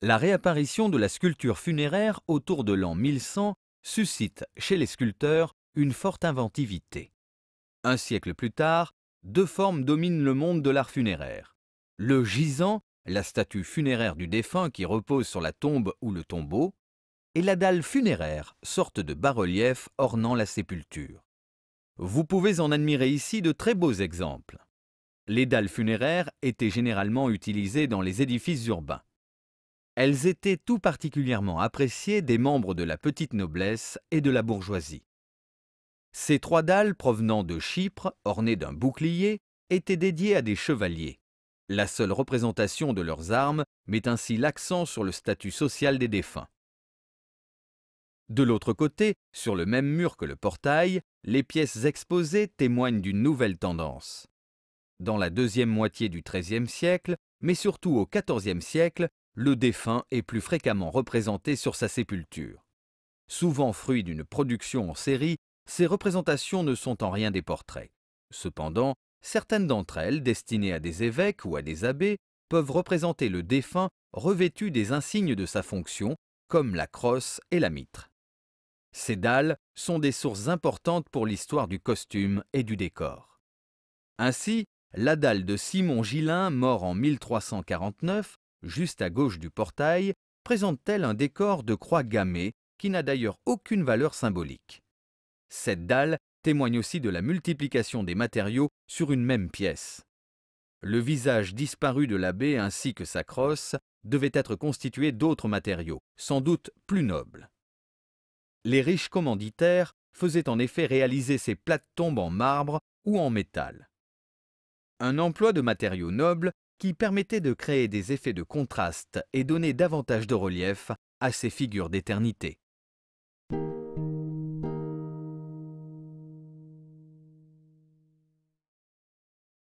La réapparition de la sculpture funéraire autour de l'an 1100 suscite chez les sculpteurs une forte inventivité. Un siècle plus tard, deux formes dominent le monde de l'art funéraire. Le gisant, la statue funéraire du défunt qui repose sur la tombe ou le tombeau, et la dalle funéraire, sorte de bas-relief ornant la sépulture. Vous pouvez en admirer ici de très beaux exemples. Les dalles funéraires étaient généralement utilisées dans les édifices urbains. Elles étaient tout particulièrement appréciées des membres de la petite noblesse et de la bourgeoisie. Ces trois dalles provenant de Chypre, ornées d'un bouclier, étaient dédiées à des chevaliers. La seule représentation de leurs armes met ainsi l'accent sur le statut social des défunts. De l'autre côté, sur le même mur que le portail, les pièces exposées témoignent d'une nouvelle tendance. Dans la deuxième moitié du XIIIe siècle, mais surtout au XIVe siècle, le défunt est plus fréquemment représenté sur sa sépulture. Souvent fruit d'une production en série, ces représentations ne sont en rien des portraits. Cependant, certaines d'entre elles, destinées à des évêques ou à des abbés, peuvent représenter le défunt revêtu des insignes de sa fonction, comme la crosse et la mitre. Ces dalles sont des sources importantes pour l'histoire du costume et du décor. Ainsi, la dalle de Simon Gillin, mort en 1349, juste à gauche du portail, présente-t-elle un décor de croix gammée qui n'a d'ailleurs aucune valeur symbolique. Cette dalle témoigne aussi de la multiplication des matériaux sur une même pièce. Le visage disparu de l'abbé ainsi que sa crosse devait être constitué d'autres matériaux, sans doute plus nobles. Les riches commanditaires faisaient en effet réaliser ces plates tombes en marbre ou en métal. Un emploi de matériaux nobles qui permettait de créer des effets de contraste et donner davantage de relief à ces figures d'éternité.